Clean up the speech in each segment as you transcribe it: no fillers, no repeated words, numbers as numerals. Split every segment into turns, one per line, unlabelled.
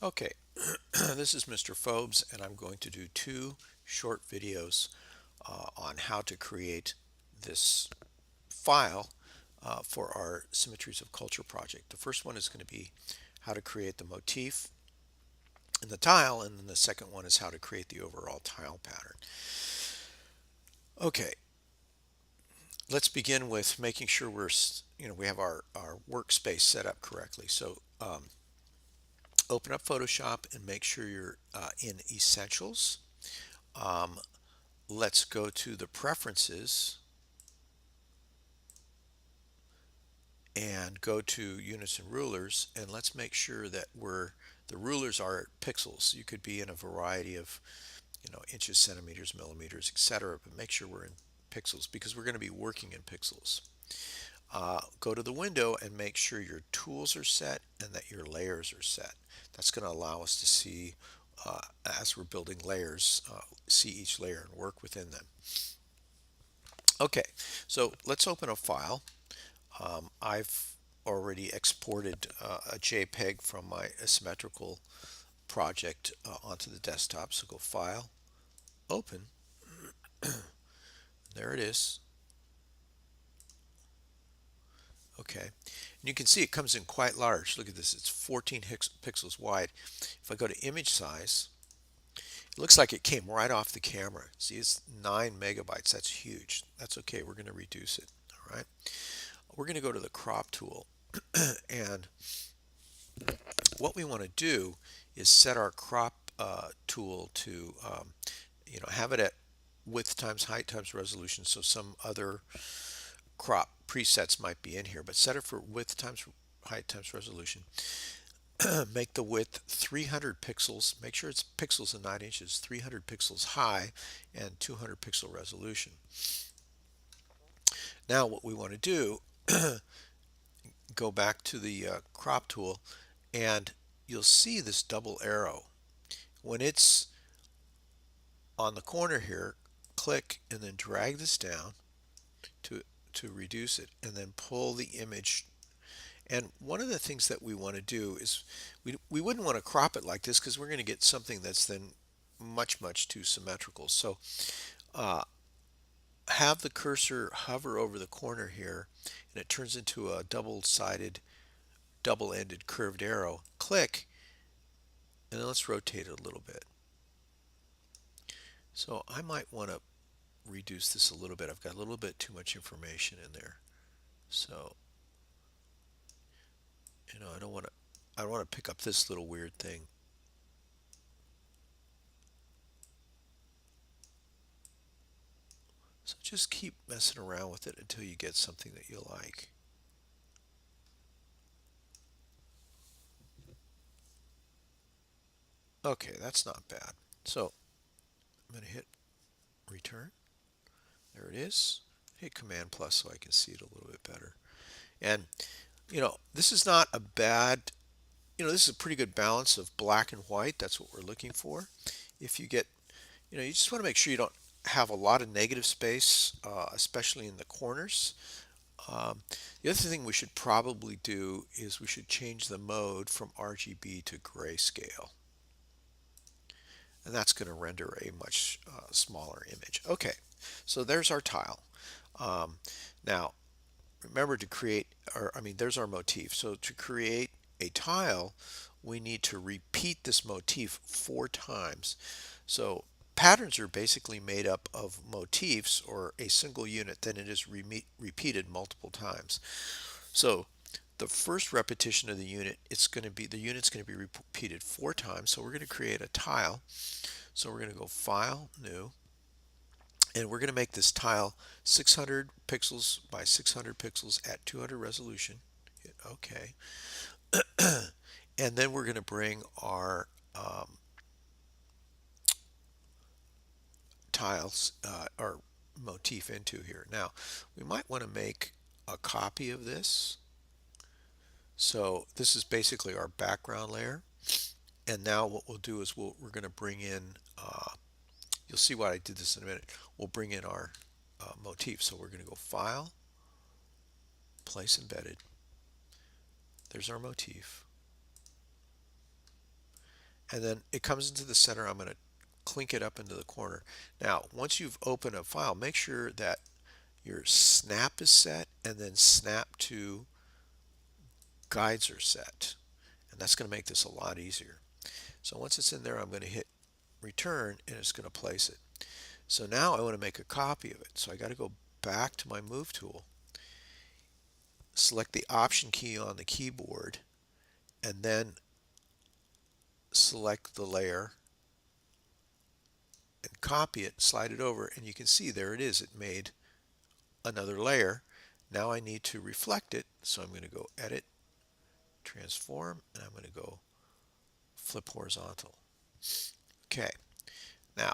Okay, this is Mr. Phobes, and I'm going to do two short videos on how to create this file for our Symmetries of Culture project. The first one is going to be how to create the motif in the tile, and then the second one is how to create the overall tile pattern. Okay, let's begin with making sure we have our workspace set up correctly. So open up Photoshop and make sure you're in Essentials. Um, let's go to the preferences and go to units and rulers, and let's make sure that the rulers are pixels. You could be in a variety of inches, centimeters, millimeters, etc., but make sure we're in pixels because we're going to be working in pixels. Go to the window and make sure your tools are set and that your layers are set. That's going to allow us to see, as we're building layers, see each layer and work within them. Okay, so let's open a file. I've already exported a JPEG from my asymmetrical project onto the desktop. So go File, Open. There it is. Okay, and you can see it comes in quite large. Look at this, it's 14 pixels wide. If I go to image size, it looks like it came right off the camera. See, it's 9 megabytes. That's huge. That's okay. We're going to reduce it. All right. We're going to go to the crop tool, and what we want to do is set our crop tool to have it at width times height times resolution. So some other crop presets might be in here, but set it for width times height times resolution. Make the width 300 pixels. Make sure it's pixels and not inches. 300 pixels high and 200 pixel resolution. Now what we want to do, go back to the crop tool, and you'll see this double arrow. When it's on the corner here, click and then drag this down to reduce it, and then pull the image. And one of the things that we want to do is we wouldn't want to crop it like this because we're going to get something that's then much too symmetrical. So uh, have the cursor hover over the corner here, and it turns into a double-sided, double-ended curved arrow. Click, and then let's rotate it a little bit. So I might want to reduce this a little bit. I've got a little bit too much information in there. So, I don't want to pick up this little weird thing. So just keep messing around with it until you get something that you like. Okay, that's not bad. So I'm going to hit return. There it is. Hit Command plus so I can see it a little bit better. And this is not a bad, this is a pretty good balance of black and white. That's what we're looking for. If you get, you just want to make sure you don't have a lot of negative space, especially in the corners. The other thing we should probably do is we should change the mode from RGB to grayscale. And that's going to render a much smaller image. Okay, so there's our tile. Now, remember to create, there's our motif. So to create a tile, we need to repeat this motif 4 times. So patterns are basically made up of motifs or a single unit, then it is repeated multiple times. So the first repetition of the unit, the unit's going to be repeated 4 times. So we're going to create a tile. So we're going to go File, New, and we're going to make this tile 600 pixels by 600 pixels at 200 resolution. Hit OK. And then we're going to bring our tiles, our motif into here. Now, we might want to make a copy of this. So this is basically our background layer. And now what we'll do is we're going to bring in, you'll see why I did this in a minute. We'll bring in our motif. So we're going to go File, Place Embedded. There's our motif. and then it comes into the center. I'm going to clink it up into the corner. Now, once you've opened a file, make sure that your snap is set, and then snap to guides are set. And that's going to make this a lot easier. So once it's in there, I'm going to hit return, and it's going to place it. So now I want to make a copy of it. So I got to go back to my move tool, select the option key on the keyboard, and then select the layer and copy it, slide it over, and you can see there it is. It made another layer. Now I need to reflect it, so I'm going to go Edit, Transform, and I'm going to go Flip Horizontal. Okay, now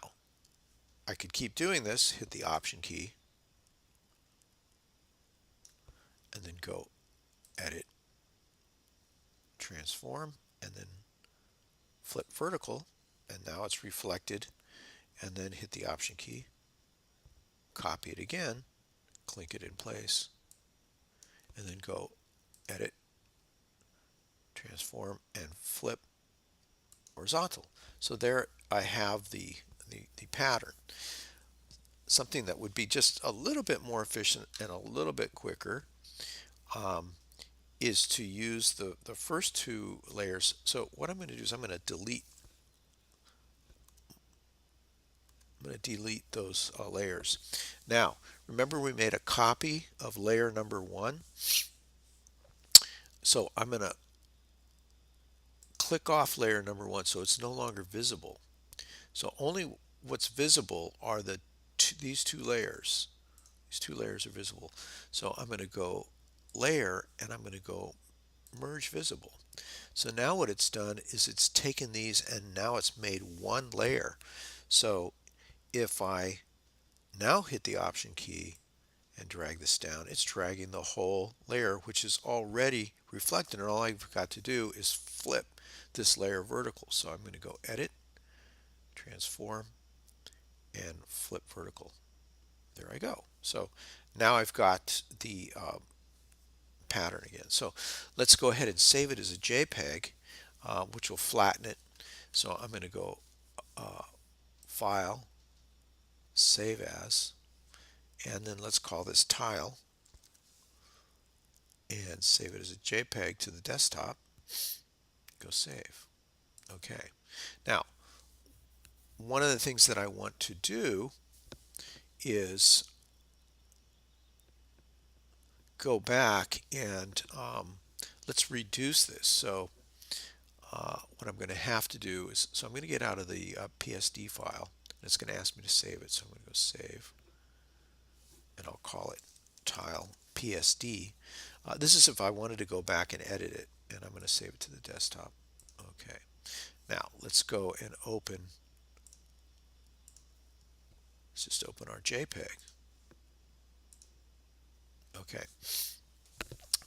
I could keep doing this, hit the Option key, and then go Edit, Transform, and then Flip Vertical, and now it's reflected, and then hit the Option key, copy it again, clink it in place, and then go Edit, Transform, and Flip Horizontal. So there I have the pattern. Something that would be just a little bit more efficient and a little bit quicker is to use the first two layers. So what I'm going to do is I'm going to delete those layers. Now, remember we made a copy of layer number 1. So I'm going to click off layer number 1 so it's no longer visible. So only what's visible are these two layers. These two layers are visible. So I'm going to go layer, and I'm going to go merge visible. So now what it's done is it's taken these and now it's made one layer. So if I now hit the option key and drag this down, it's dragging the whole layer, which is already reflected, and all I've got to do is flip this layer vertical. So I'm going to go Edit, Transform, and Flip Vertical. There I go. So now I've got the pattern again. So let's go ahead and save it as a JPEG, which will flatten it. So I'm going to go File, Save As, and then let's call this Tile and save it as a JPEG to the desktop. Go save. Okay. Now, one of the things that I want to do is go back and let's reduce this. So what I'm going to have to do is, so I'm going to get out of the PSD file, and it's going to ask me to save it. So I'm going to go Save, and I'll call it Tile PSD. This is if I wanted to go back and edit it, and I'm going to save it to the desktop. Okay. Now let's go and open. Let's just open our JPEG. Okay.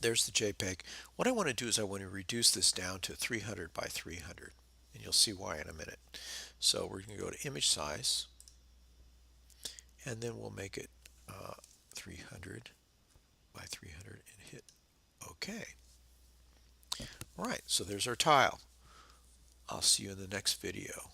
There's the JPEG. What I want to do is I want to reduce this down to 300 by 300, and you'll see why in a minute. So we're going to go to image size, and then we'll make it 300 by 300 and hit OK. All right, so there's our tile. I'll see you in the next video.